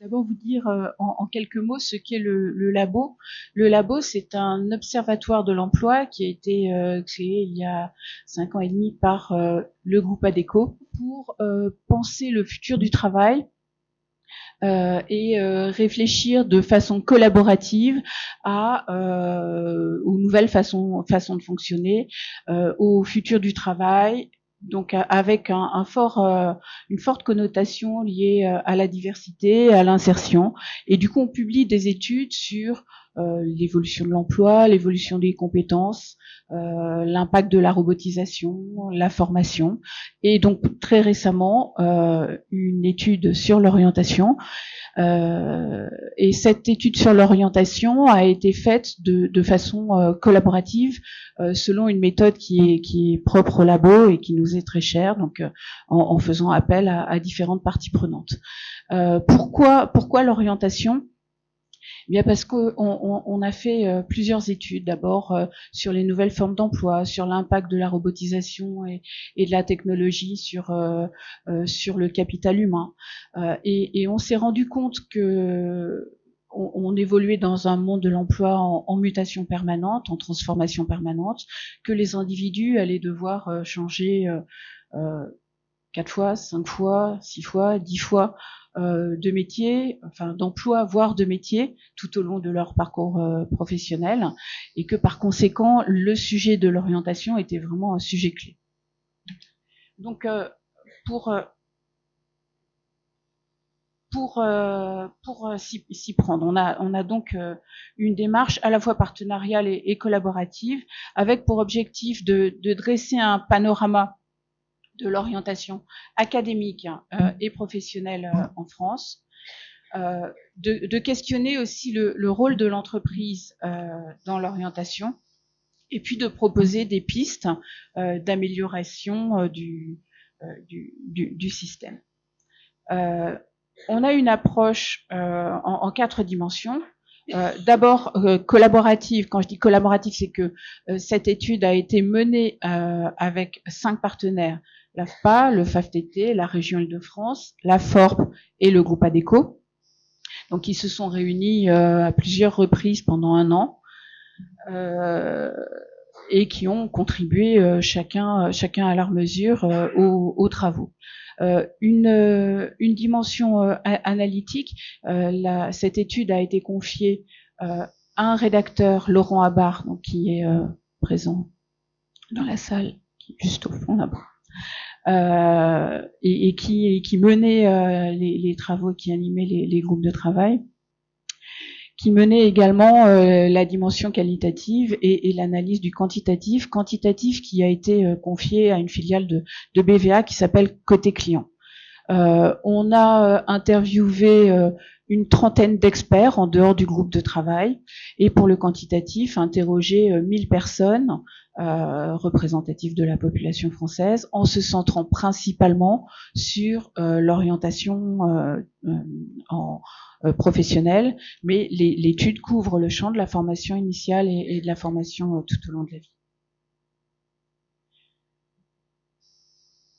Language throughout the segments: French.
D'abord vous dire en quelques mots ce qu'est le labo. Le labo, c'est un observatoire de l'emploi qui a été créé il y a 5 ans et demi par le groupe ADECO pour penser le futur du travail et réfléchir de façon collaborative aux nouvelles façons de fonctionner, au futur du travail, donc avec une forte connotation liée à la diversité, à l'insertion. Et du coup, on publie des études sur l'évolution de l'emploi, l'évolution des compétences, l'impact de la robotisation, la formation, et donc très récemment une étude sur l'orientation. Et cette étude sur l'orientation a été faite de façon collaborative selon une méthode qui est propre au labo et qui nous est très chère, donc en faisant appel à différentes parties prenantes. Pourquoi l'orientation? Bien parce qu'on a fait plusieurs études, d'abord sur les nouvelles formes d'emploi, sur l'impact de la robotisation et de la technologie sur le capital humain. Et on s'est rendu compte que on évoluait dans un monde de l'emploi en mutation permanente, en transformation permanente, que les individus allaient devoir changer 4 fois, 5 fois, 6 fois, 10 fois de métier, enfin d'emploi, voire de métier, tout au long de leur parcours professionnel, et que par conséquent, le sujet de l'orientation était vraiment un sujet clé. Donc, pour s'y prendre, on a donc une démarche à la fois partenariale et collaborative, avec pour objectif de dresser un panorama de l'orientation académique et professionnelle en France, de questionner aussi le rôle de l'entreprise dans l'orientation, et puis de proposer des pistes d'amélioration du système. On a une approche en 4 dimensions. D'abord collaborative. Quand je dis collaborative, c'est que cette étude a été menée avec 5 partenaires: l'AFPA, le FAFTT, la région Île-de-France, la FORB et le groupe ADECO. Donc ils se sont réunis à plusieurs reprises pendant 1 an et qui ont contribué chacun à leur mesure aux travaux. Une dimension analytique, cette étude a été confiée à un rédacteur, Laurent Abar, donc qui est présent dans la salle, qui est juste au fond là-bas, et qui menait les travaux, qui animait les groupes de travail, qui menait également la dimension qualitative et l'analyse du quantitatif qui a été confié à une filiale de BVA qui s'appelle Côté Client. On a interviewé une trentaine d'experts en dehors du groupe de travail, et pour le quantitatif, interrogé 1000 personnes représentatives de la population française, en se centrant principalement sur l'orientation professionnelle, mais l'étude couvre le champ de la formation initiale et de la formation tout au long de la vie.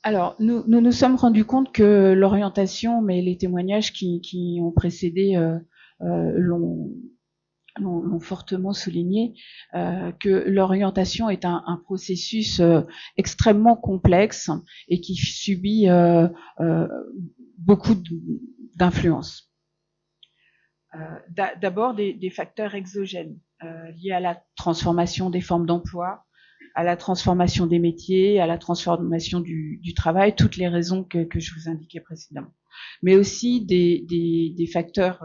Alors, nous sommes rendus compte que l'orientation, mais les témoignages qui ont précédé l'ont fortement souligné, que l'orientation est un processus extrêmement complexe et qui subit beaucoup d'influences. D'abord des facteurs exogènes liés à la transformation des formes d'emploi, à la transformation des métiers, à la transformation du travail, toutes les raisons que je vous indiquais précédemment. Mais aussi des facteurs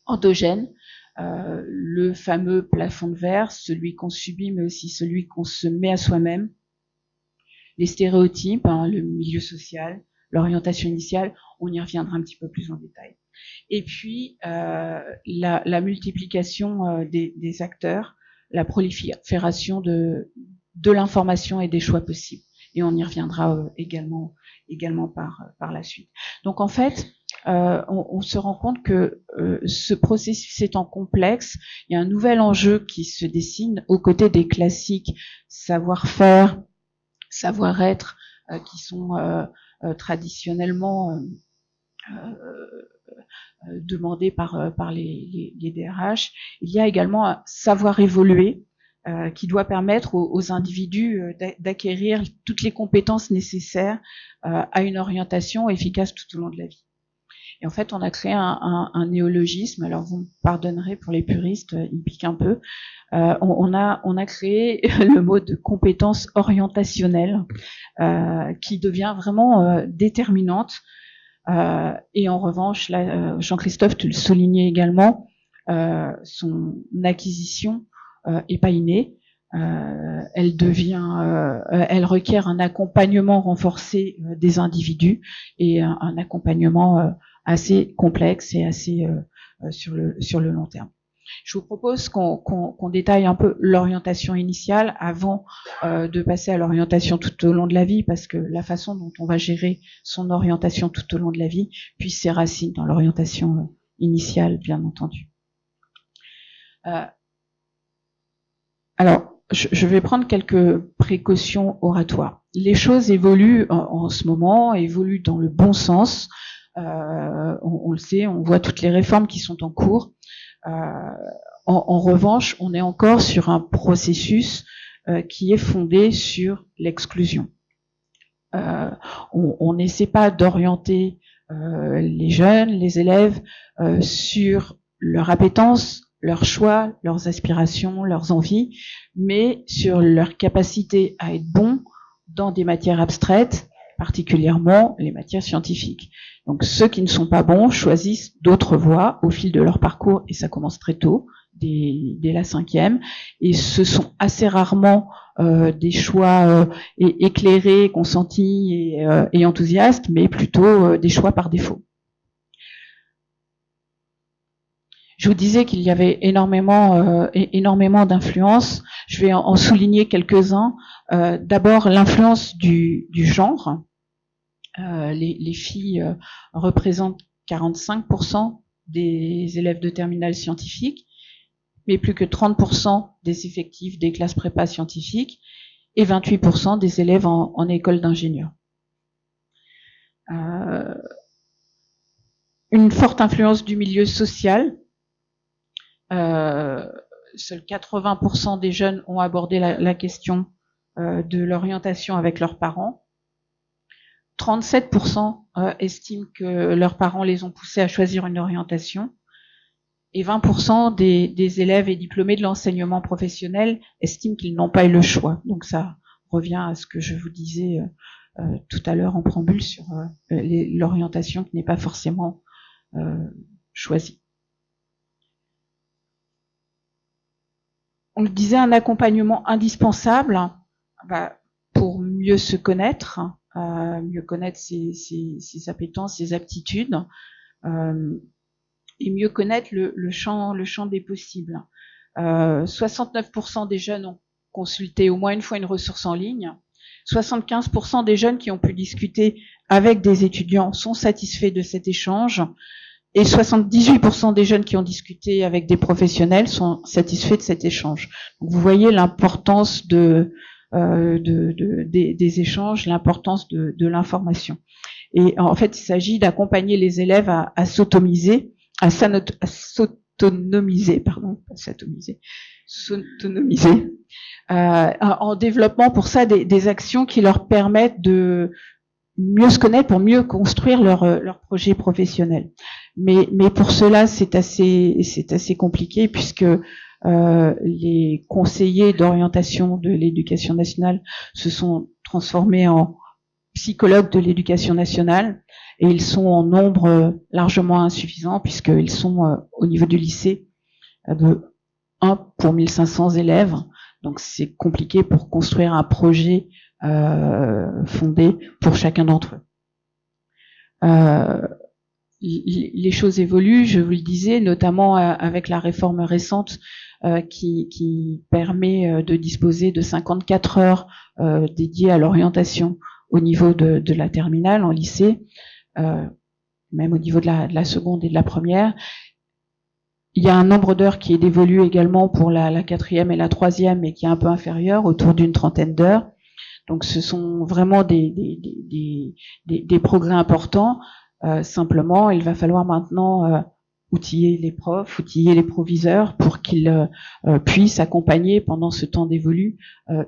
endogènes, le fameux plafond de verre, celui qu'on subit, mais aussi celui qu'on se met à soi-même, les stéréotypes, le milieu social, l'orientation initiale, on y reviendra un petit peu plus en détail. Et puis la multiplication des acteurs, la prolifération de l'information et des choix possibles. Et on y reviendra également par la suite. Donc en fait, on se rend compte que ce processus étant complexe, il y a un nouvel enjeu qui se dessine aux côtés des classiques savoir-faire, savoir-être qui sont traditionnellement demandé par les DRH. Il y a également un savoir évoluer qui doit permettre aux individus d'acquérir toutes les compétences nécessaires à une orientation efficace tout au long de la vie. Et en fait, on a créé un néologisme. Alors, vous me pardonnerez pour les puristes, il pique un peu. On a créé le mot de compétence orientationnelle qui devient vraiment déterminante. Et en revanche, là, Jean-Christophe, tu le soulignais également, son acquisition est pas innée. Elle requiert un accompagnement renforcé des individus et un accompagnement assez complexe et assez sur le long terme. Je vous propose qu'on détaille un peu l'orientation initiale avant de passer à l'orientation tout au long de la vie, parce que la façon dont on va gérer son orientation tout au long de la vie puise ses racines dans l'orientation initiale, bien entendu. Alors, je vais prendre quelques précautions oratoires. Les choses évoluent en ce moment, évoluent dans le bon sens. On le sait, on voit toutes les réformes qui sont en cours. En revanche, on est encore sur un processus qui est fondé sur l'exclusion. On n'essaie pas d'orienter les jeunes, les élèves sur leur appétence, leurs choix, leurs aspirations, leurs envies, mais sur leur capacité à être bons dans des matières abstraites, particulièrement les matières scientifiques. Donc ceux qui ne sont pas bons choisissent d'autres voies au fil de leur parcours, et ça commence très tôt, dès la 5e, et ce sont assez rarement des choix éclairés, consentis et enthousiastes, mais plutôt des choix par défaut. Je vous disais qu'il y avait énormément d'influences. Je vais en souligner quelques-uns. D'abord, l'influence du genre. Les filles représentent 45% des élèves de terminale scientifique, mais plus que 30% des effectifs des classes prépa scientifiques et 28% des élèves en école d'ingénieurs. Une forte influence du milieu social. Seuls 80% des jeunes ont abordé la question de l'orientation avec leurs parents. 37% estiment que leurs parents les ont poussés à choisir une orientation. Et 20% des élèves et diplômés de l'enseignement professionnel estiment qu'ils n'ont pas eu le choix. Donc ça revient à ce que je vous disais tout à l'heure en préambule sur l'orientation qui n'est pas forcément choisie. On le disait, un accompagnement indispensable pour mieux se connaître, mieux connaître ses appétences, ses aptitudes, et mieux connaître le champ des possibles. 69% des jeunes ont consulté au moins une fois une ressource en ligne. 75% des jeunes qui ont pu discuter avec des étudiants sont satisfaits de cet échange. Et 78% des jeunes qui ont discuté avec des professionnels sont satisfaits de cet échange. Donc vous voyez l'importance des échanges, l'importance de l'information. Et en fait, il s'agit d'accompagner les élèves à s'autonomiser, en développement pour ça des actions qui leur permettent de mieux se connaître pour mieux construire leur projet professionnel. Mais pour cela, c'est assez compliqué puisque les conseillers d'orientation de l'éducation nationale se sont transformés en psychologues de l'éducation nationale et ils sont en nombre largement insuffisant puisqu'ils sont au niveau du lycée de 1 pour 1500 élèves. Donc c'est compliqué pour construire un projet fondé pour chacun d'entre eux. Les choses évoluent, je vous le disais, notamment avec la réforme récente qui permet de disposer de 54 heures dédiées à l'orientation au niveau de la terminale en lycée, même au niveau de la seconde et de la première. Il y a un nombre d'heures qui est dévolu également pour la quatrième et la troisième, mais qui est un peu inférieur, autour d'une trentaine d'heures. Donc ce sont vraiment des progrès importants. Simplement, il va falloir maintenant outiller les profs, outiller les proviseurs pour qu'ils puissent accompagner pendant ce temps dévolu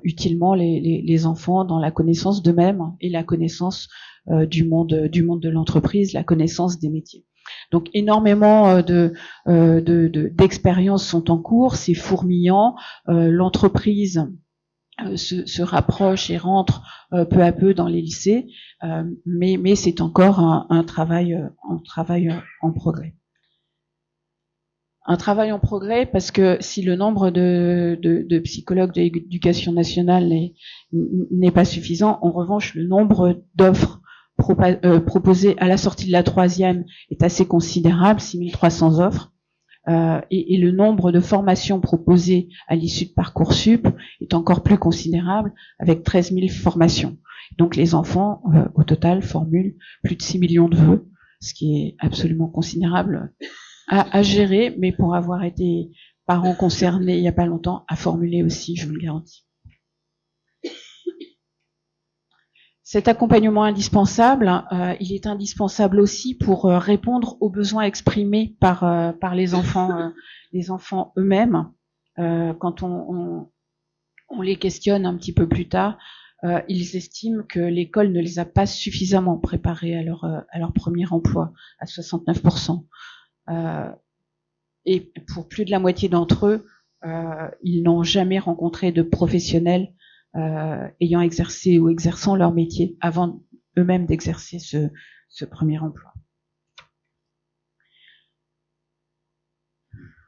utilement les enfants dans la connaissance d'eux-mêmes et la connaissance du monde de l'entreprise, la connaissance des métiers. Donc énormément d'expériences sont en cours, c'est fourmillant, l'entreprise se rapproche et rentre peu à peu dans les lycées, mais c'est encore un travail en progrès. Un travail en progrès parce que si le nombre de psychologues de l'éducation nationale n'est pas suffisant, en revanche, le nombre d'offres proposées à la sortie de la troisième est assez considérable, 6300 offres. Et le nombre de formations proposées à l'issue de Parcoursup est encore plus considérable, avec 13 000 formations. Donc les enfants, au total, formulent plus de 6 millions de vœux, ce qui est absolument considérable à gérer, mais pour avoir été parent concerné il n'y a pas longtemps, à formuler aussi, je vous le garantis. Cet accompagnement indispensable, il est indispensable aussi pour répondre aux besoins exprimés par les enfants eux-mêmes. Quand on les questionne un petit peu plus tard, ils estiment que l'école ne les a pas suffisamment préparés à leur premier emploi, à 69%. Et pour plus de la moitié d'entre eux, ils n'ont jamais rencontré de professionnels ayant exercé ou exerçant leur métier avant eux-mêmes d'exercer ce premier emploi.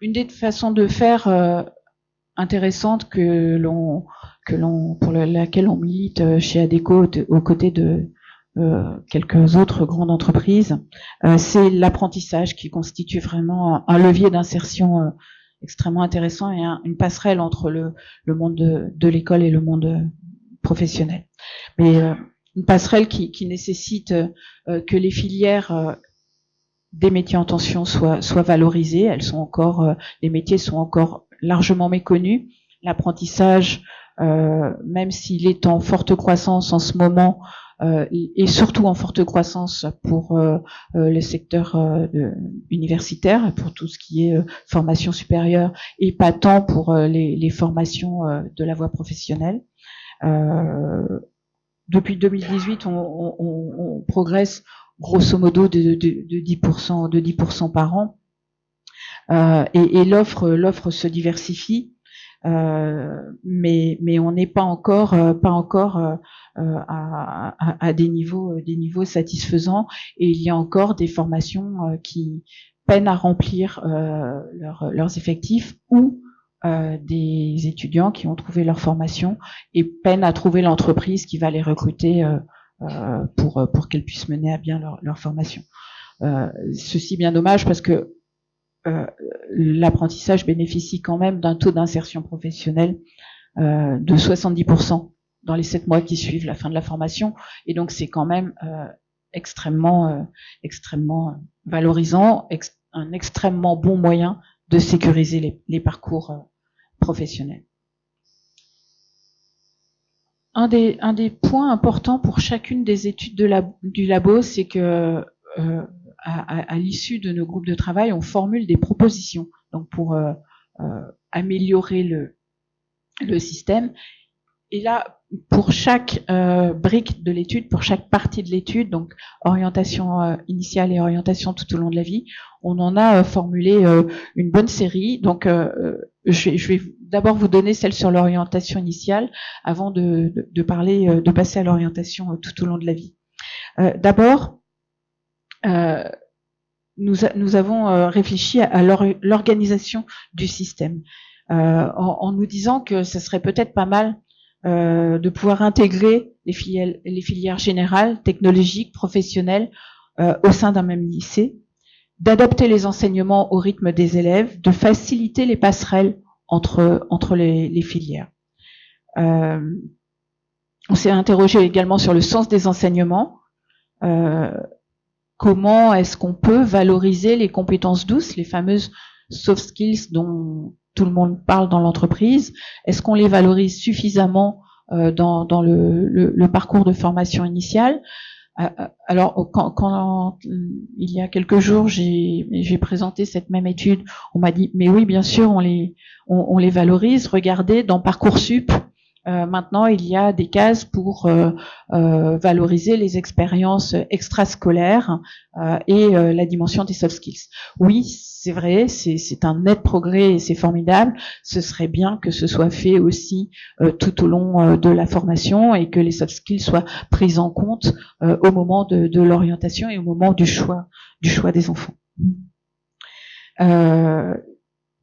Une des façons de faire intéressante pour laquelle on milite chez ADECO aux côtés de quelques autres grandes entreprises, c'est l'apprentissage qui constitue vraiment un levier d'insertion extrêmement intéressant et une passerelle entre le monde de l'école et le monde professionnel. Mais une passerelle qui nécessite que les filières des métiers en tension soient valorisées. Les métiers sont encore largement méconnus. L'apprentissage, même s'il est en forte croissance en ce moment, et surtout en forte croissance pour le secteur universitaire, pour tout ce qui est formation supérieure, et pas tant pour les formations de la voie professionnelle. Depuis 2018, on progresse grosso modo de 10% par an, et l'offre se diversifie. Mais on n'est pas encore à des niveaux satisfaisants, et il y a encore des formations qui peinent à remplir leurs effectifs, ou des étudiants qui ont trouvé leur formation et peinent à trouver l'entreprise qui va les recruter pour qu'elles puissent mener à bien leur formation. Ceci bien dommage parce que l'apprentissage bénéficie quand même d'un taux d'insertion professionnelle de 70% dans les 7 mois qui suivent la fin de la formation, et donc c'est quand même extrêmement valorisant, un extrêmement bon moyen de sécuriser les parcours professionnels. Un des points importants pour chacune des études du labo, c'est que à l'issue de nos groupes de travail, on formule des propositions, donc pour améliorer le système. Et là, pour chaque brique de l'étude, pour chaque partie de l'étude, donc orientation initiale et orientation tout au long de la vie, on en a formulé une bonne série. Donc, je vais d'abord vous donner celle sur l'orientation initiale avant de passer à l'orientation tout au long de la vie. D'abord, nous avons réfléchi à l'organisation du système en nous disant que ça serait peut-être pas mal de pouvoir intégrer les filières générales, technologiques, professionnelles au sein d'un même lycée, d'adapter les enseignements au rythme des élèves, de faciliter les passerelles entre les filières. On s'est interrogé également sur le sens des enseignements. Comment est-ce qu'on peut valoriser les compétences douces, les fameuses soft skills dont tout le monde parle dans l'entreprise? Est-ce qu'on les valorise suffisamment dans le parcours de formation initiale? Alors, quand il y a quelques jours, j'ai présenté cette même étude, on m'a dit, mais oui, bien sûr, on les valorise. Regardez, dans Parcoursup, maintenant, il y a des cases pour valoriser les expériences extrascolaires et la dimension des soft skills. Oui, c'est vrai, c'est un net progrès et c'est formidable. Ce serait bien que ce soit fait aussi tout au long de la formation et que les soft skills soient prises en compte au moment de l'orientation et au moment du choix des enfants.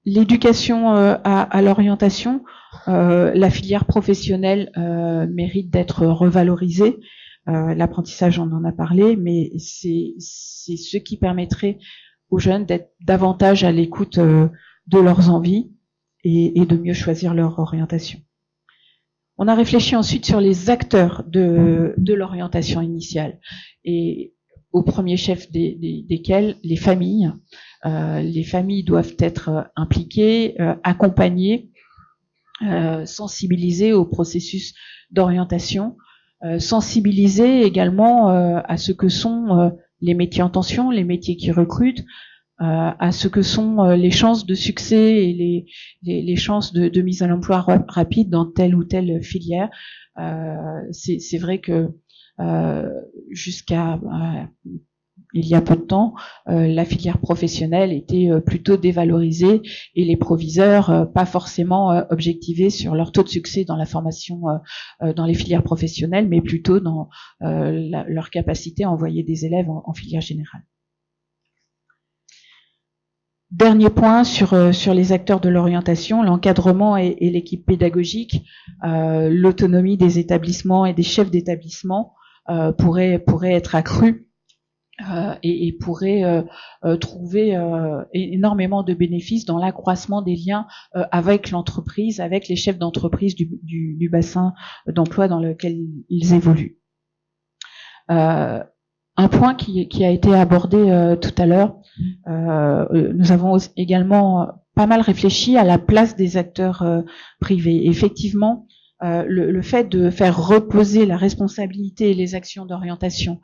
L'éducation à l'orientation, la filière professionnelle mérite d'être revalorisée. L'apprentissage, on en a parlé, mais c'est ce qui permettrait aux jeunes d'être davantage à l'écoute de leurs envies et de mieux choisir leur orientation. On a réfléchi ensuite sur les acteurs de l'orientation initiale et au premier chef desquels les familles. Les familles doivent être impliquées, accompagnées, sensibilisées au processus d'orientation, sensibilisées également à ce que sont les métiers en tension, les métiers qui recrutent, à ce que sont les chances de succès et les chances de mise à l'emploi rapide dans telle ou telle filière. C'est vrai que jusqu'à il y a peu de temps, la filière professionnelle était plutôt dévalorisée et les proviseurs pas forcément objectivés sur leur taux de succès dans la formation dans les filières professionnelles, mais plutôt dans leur capacité à envoyer des élèves en filière générale. Dernier point sur les acteurs de l'orientation, l'encadrement et l'équipe pédagogique, l'autonomie des établissements et des chefs d'établissement pourrait être accrue et pourrait trouver énormément de bénéfices dans l'accroissement des liens avec l'entreprise, avec les chefs d'entreprise du bassin d'emploi dans lequel ils évoluent. Un point qui a été abordé tout à l'heure, nous avons également pas mal réfléchi à la place des acteurs privés. Effectivement, le fait de faire reposer la responsabilité et les actions d'orientation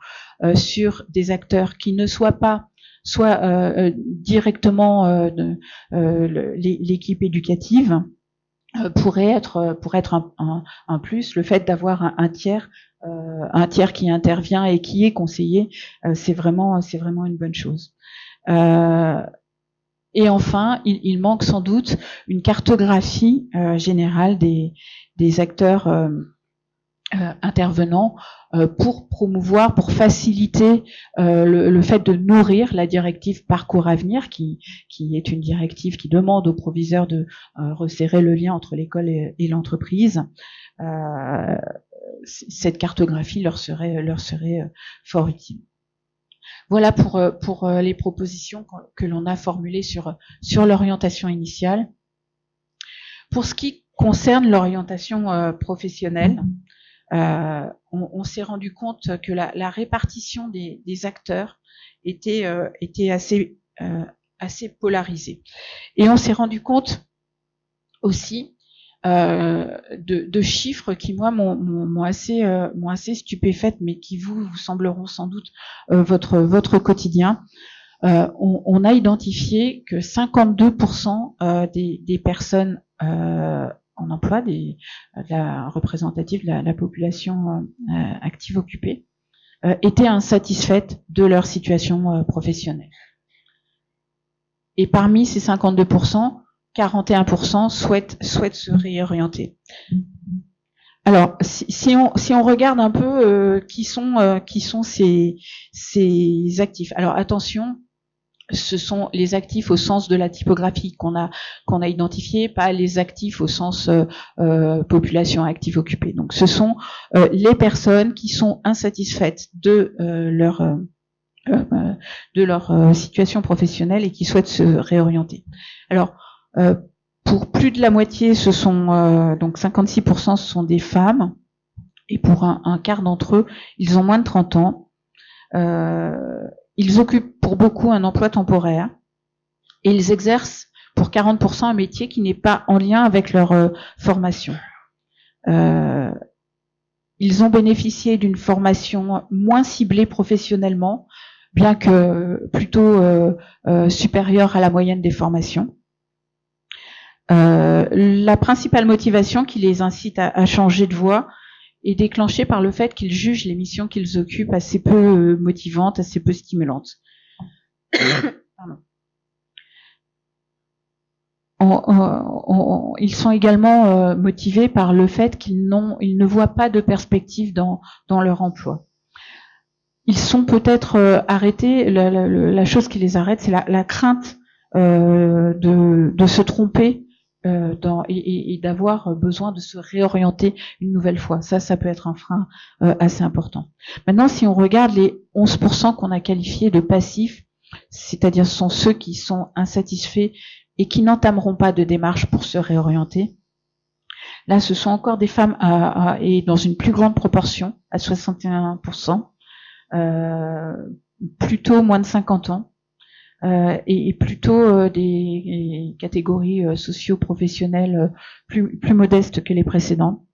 sur des acteurs qui ne soient pas directement l'équipe éducative pourrait être un plus. Le fait d'avoir un tiers qui intervient et qui est conseillé, c'est vraiment une bonne chose. Et enfin, il manque sans doute une cartographie générale des acteurs intervenants pour promouvoir, pour faciliter le fait de nourrir la directive Parcours Avenir, qui est une directive qui demande aux proviseurs de resserrer le lien entre l'école et l'entreprise. Cette cartographie leur serait fort utile. Voilà pour les propositions que l'on a formulées sur l'orientation initiale. Pour ce qui concerne l'orientation professionnelle, on s'est rendu compte que la répartition des acteurs était assez polarisée. Et on s'est rendu compte aussi de chiffres qui moi m'ont assez stupéfaite, mais qui vous sembleront sans doute votre quotidien. On a identifié que 52% des personnes en emploi, de la représentative de la population active occupée, étaient insatisfaites de leur situation professionnelle. Et parmi ces 52%, 41% souhaitent se réorienter. Alors, si on regarde un peu qui sont ces actifs. Alors attention, ce sont les actifs au sens de la typographie qu'on a identifié, pas les actifs au sens population active occupée. Donc, ce sont les personnes qui sont insatisfaites de leur situation professionnelle et qui souhaitent se réorienter. Alors, pour plus de la moitié, ce sont donc 56%, ce sont des femmes, et pour un quart d'entre eux, ils ont moins de 30 ans. Ils occupent pour beaucoup un emploi temporaire et ils exercent pour 40% un métier qui n'est pas en lien avec leur formation. ils ont bénéficié d'une formation moins ciblée professionnellement, bien que plutôt supérieure à la moyenne des formations. La principale motivation qui les incite à changer de voie est déclenchée par le fait qu'ils jugent les missions qu'ils occupent assez peu motivantes, assez peu stimulantes. Ils sont également motivés par le fait qu'ils ne voient pas de perspective dans leur emploi. Ils sont peut-être arrêtés, la chose qui les arrête, c'est la crainte de se tromper et d'avoir besoin de se réorienter une nouvelle fois. Ça peut être un frein assez important. Maintenant, si on regarde les 11% qu'on a qualifiés de passifs, c'est-à-dire ce sont ceux qui sont insatisfaits et qui n'entameront pas de démarche pour se réorienter, là, ce sont encore des femmes et dans une plus grande proportion, à 61%, plutôt moins de 50 ans, et plutôt des catégories socio-professionnelles plus modestes que les précédents.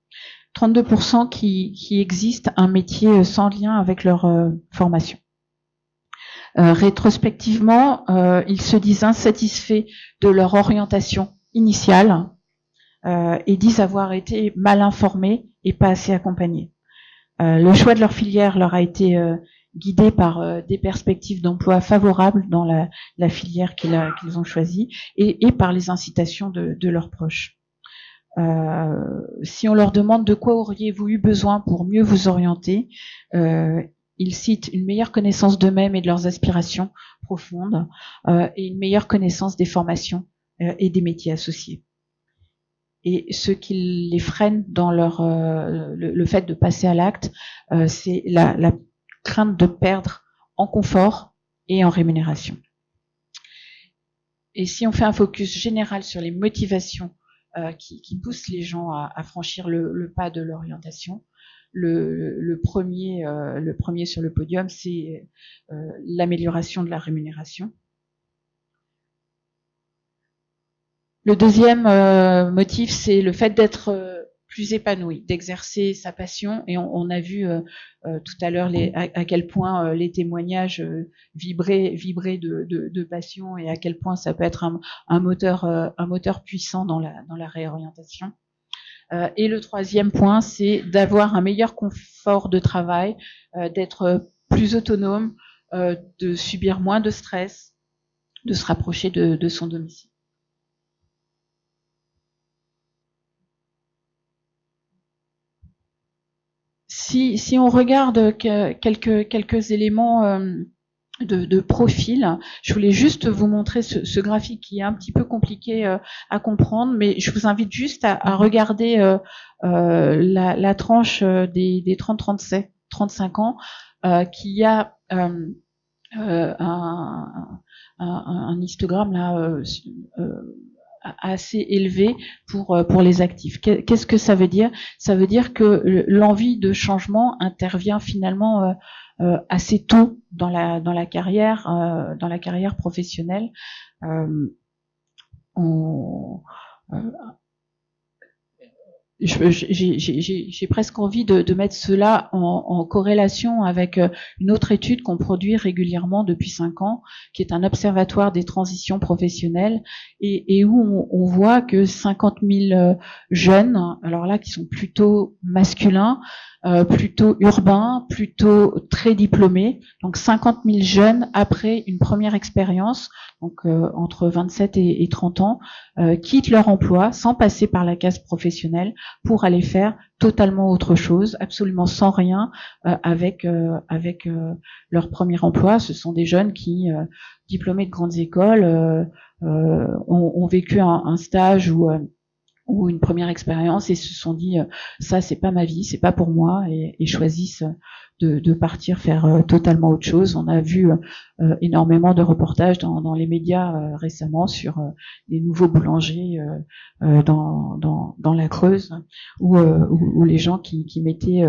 32% qui existent un métier sans lien avec leur formation. Rétrospectivement, ils se disent insatisfaits de leur orientation initiale et disent avoir été mal informés et pas assez accompagnés. Le choix de leur filière leur a été guidé par des perspectives d'emploi favorables dans la filière qu'ils ont choisie et par les incitations de leurs proches. Si on leur demande de quoi auriez-vous eu besoin pour mieux vous orienter, ils citent une meilleure connaissance d'eux-mêmes et de leurs aspirations profondes et une meilleure connaissance des formations et des métiers associés. Et ce qui les freine dans le fait de passer à l'acte, c'est la crainte de perdre en confort et en rémunération. Et si on fait un focus général sur les motivations qui poussent les gens à franchir le pas de l'orientation, le premier sur le podium, c'est l'amélioration de la rémunération. Le deuxième motif, c'est le fait d'être plus épanoui, d'exercer sa passion. Et on a vu tout à l'heure à quel point les témoignages vibraient de passion et à quel point ça peut être un moteur puissant dans la réorientation. Et le troisième point, c'est d'avoir un meilleur confort de travail, d'être plus autonome, de subir moins de stress, de se rapprocher de son domicile. Si on regarde quelques éléments de profil, je voulais juste vous montrer ce graphique qui est un petit peu compliqué à comprendre, mais je vous invite juste à regarder la tranche des 30-35 ans qui a un histogramme là assez élevé pour les actifs. Qu'est-ce que ça veut dire? Ça veut dire que l'envie de changement intervient finalement assez tôt dans la carrière professionnelle. J'ai presque envie de mettre cela en corrélation avec une autre étude qu'on produit régulièrement depuis 5 ans, qui est un observatoire des transitions professionnelles, et où on voit que 50 000 jeunes, alors là qui sont plutôt masculins, plutôt urbains, plutôt très diplômés, donc 50 000 jeunes après une première expérience, donc entre 27 et 30 ans, quittent leur emploi sans passer par la case professionnelle pour aller faire totalement autre chose, absolument sans rien avec leur premier emploi. Ce sont des jeunes qui, diplômés de grandes écoles, ont vécu un stage ou une première expérience et se sont dit ça c'est pas ma vie, c'est pas pour moi, et choisissent de partir faire totalement autre chose. On a vu énormément de reportages dans les médias récemment sur les nouveaux boulangers dans la Creuse, où les gens qui mettaient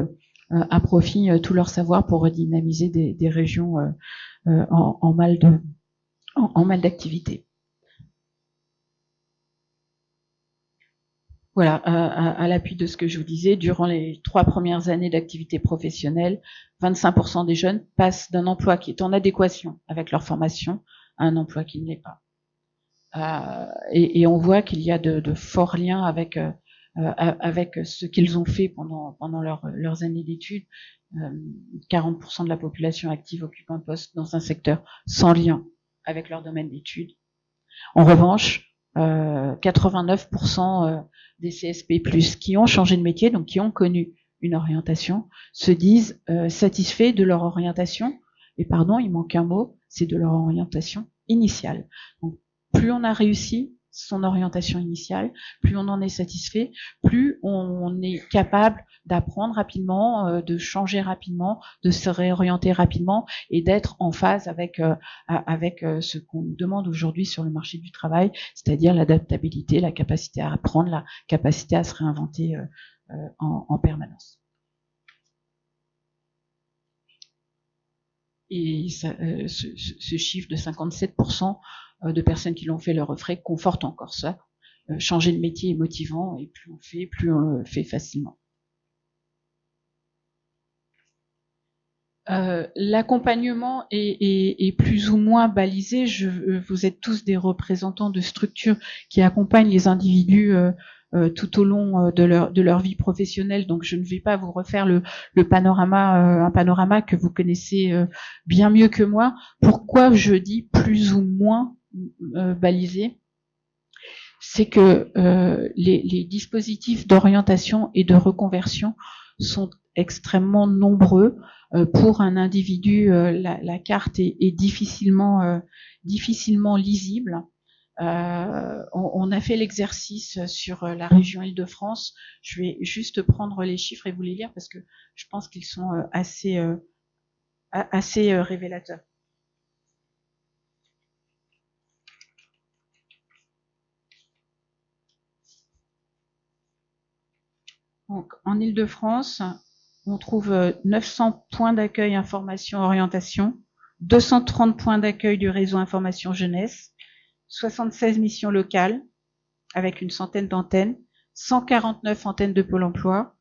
à profit tout leur savoir pour redynamiser des régions en mal d'activité. Voilà, à l'appui de ce que je vous disais, durant les 3 premières années d'activité professionnelle, 25% des jeunes passent d'un emploi qui est en adéquation avec leur formation à un emploi qui ne l'est pas. Et on voit qu'il y a de forts liens avec ce qu'ils ont fait pendant leurs années d'études. 40% de la population active occupe un poste dans un secteur sans lien avec leur domaine d'études. En revanche, 89% des CSP+, qui ont changé de métier, donc qui ont connu une orientation, se disent satisfaits de leur orientation. Et pardon, il manque un mot, c'est de leur orientation initiale. Donc, plus on a réussi son orientation initiale, plus on en est satisfait, plus on est capable d'apprendre rapidement, de changer rapidement, de se réorienter rapidement et d'être en phase avec ce qu'on nous demande aujourd'hui sur le marché du travail, c'est-à-dire l'adaptabilité, la capacité à apprendre, la capacité à se réinventer en permanence. Et ça, ce chiffre de 57% de personnes qui l'ont fait leur frais conforte encore ça. Changer de métier est motivant et plus on le fait facilement. L'accompagnement est plus ou moins balisé. Vous êtes tous des représentants de structures qui accompagnent les individus tout au long de leur vie professionnelle. Donc, je ne vais pas vous refaire le panorama, un panorama que vous connaissez bien mieux que moi. Pourquoi je dis plus ou moins balisé? C'est que les dispositifs d'orientation et de reconversion sont extrêmement nombreux. Pour un individu, la carte est difficilement lisible. On a fait l'exercice sur la région Île-de-France. Je vais juste prendre les chiffres et vous les lire parce que je pense qu'ils sont assez révélateurs. Donc, en Île-de-France, on trouve 900 points d'accueil information orientation, 230 points d'accueil du réseau information jeunesse, 76 missions locales avec une centaine d'antennes, 149 antennes de Pôle emploi,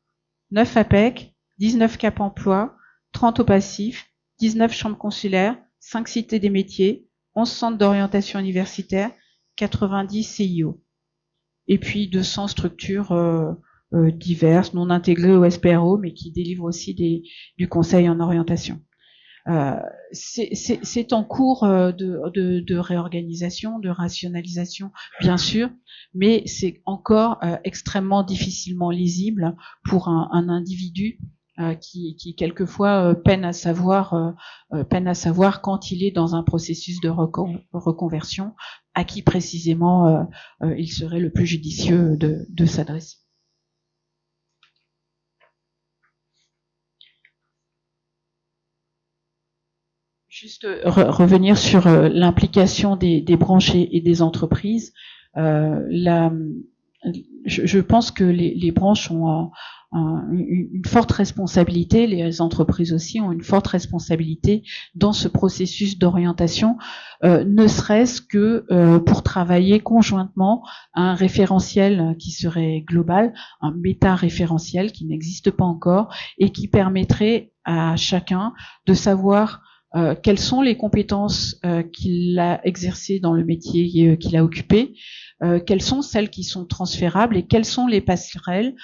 9 APEC, 19 Cap emploi, 30 au passif, 19 chambres consulaires, 5 cités des métiers, 11 centres d'orientation universitaire, 90 CIO. Et puis 200 structures diverses, non intégrées au SPRO, mais qui délivrent aussi du conseil en orientation. C'est en cours de réorganisation, de rationalisation, bien sûr, mais c'est encore extrêmement difficilement lisible pour un individu qui quelquefois peine à savoir quand il est dans un processus de reconversion, à qui précisément il serait le plus judicieux de s'adresser. Juste revenir sur l'implication des branches et des entreprises. Je pense que les branches ont une forte responsabilité, les entreprises aussi ont une forte responsabilité dans ce processus d'orientation, ne serait-ce que pour travailler conjointement à un référentiel qui serait global, un méta-référentiel qui n'existe pas encore et qui permettrait à chacun de savoir quelles sont les compétences qu'il a exercées dans le métier qu'il a occupé, quelles sont celles qui sont transférables et quelles sont les passerelles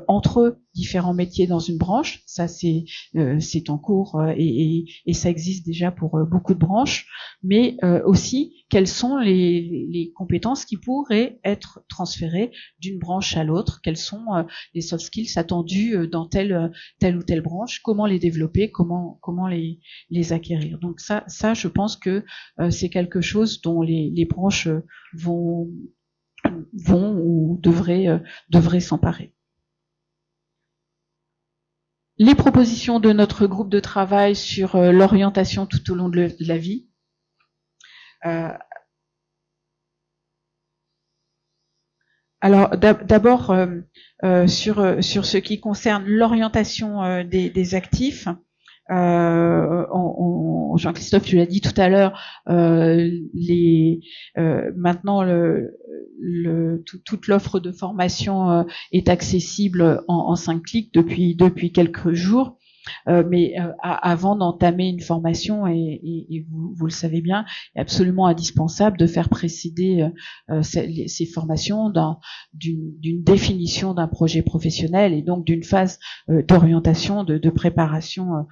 entre différents métiers dans une branche. Ça, c'est en cours et ça existe déjà pour beaucoup de branches, mais aussi quelles sont les compétences qui pourraient être transférées d'une branche à l'autre, quels sont les soft skills attendus dans telle ou telle branche, comment les développer, comment les acquérir. Donc ça, je pense que c'est quelque chose dont les branches vont ou devraient s'emparer. Les propositions de notre groupe de travail sur l'orientation tout au long de la vie. Alors d'abord sur ce qui concerne l'orientation des actifs, Jean-Christophe, tu l'as dit tout à l'heure, maintenant toute l'offre de formation est accessible en 5 clics depuis quelques jours. Mais avant d'entamer une formation, et vous le savez bien, il est absolument indispensable de faire précéder ces formations d'une définition d'un projet professionnel et donc d'une phase d'orientation, de préparation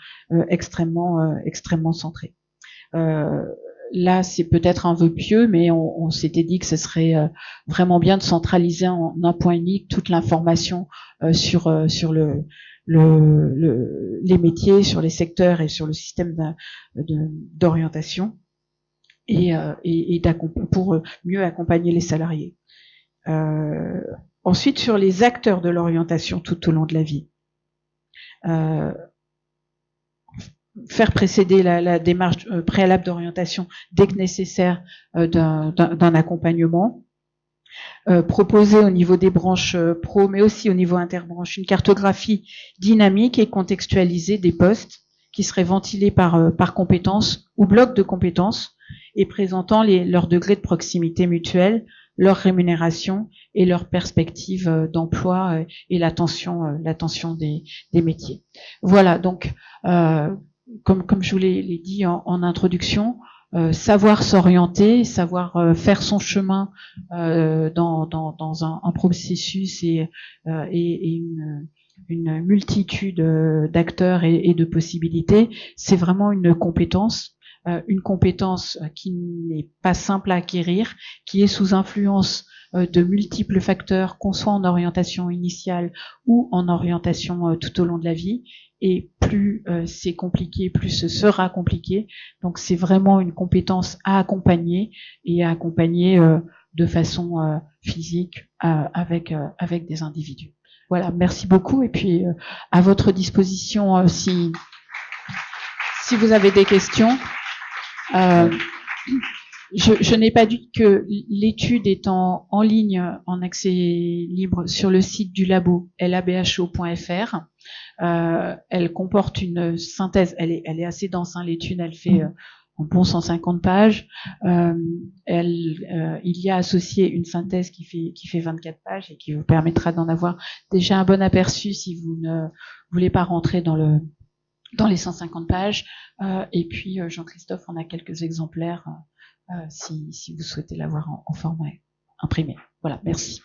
extrêmement centrée. Là, c'est peut-être un vœu pieux, mais on s'était dit que ce serait vraiment bien de centraliser en un point unique toute l'information sur les métiers, sur les secteurs et sur le système d'orientation et pour mieux accompagner les salariés. Ensuite, sur les acteurs de l'orientation tout au long de la vie. Faire précéder la démarche préalable d'orientation dès que nécessaire d'un accompagnement. Proposer au niveau des branches pro, mais aussi au niveau interbranche, une cartographie dynamique et contextualisée des postes qui seraient ventilés par compétences ou blocs de compétences et présentant leur degré de proximité mutuelle, leur rémunération et leurs perspectives d'emploi et l'attention des métiers. Voilà, donc comme je vous l'ai dit en introduction, savoir s'orienter, savoir faire son chemin dans un processus et une multitude d'acteurs et de possibilités, c'est vraiment une compétence qui n'est pas simple à acquérir, qui est sous influence de multiples facteurs, qu'on soit en orientation initiale ou en orientation tout au long de la vie. Et plus c'est compliqué, plus ce sera compliqué. Donc c'est vraiment une compétence à accompagner et à accompagner de façon physique avec des individus. Voilà, merci beaucoup. Et puis à votre disposition si vous avez des questions. Je n'ai pas dit que l'étude est en ligne, en accès libre sur le site du labo, labho.fr. Elle comporte une synthèse, elle est assez dense, hein, l'étude, elle fait en bon 150 pages. Il y a associé une synthèse qui fait 24 pages et qui vous permettra d'en avoir déjà un bon aperçu si vous ne voulez pas rentrer dans les 150 pages. Et puis Jean-Christophe en a quelques exemplaires si vous souhaitez l'avoir en format imprimé. Voilà, merci.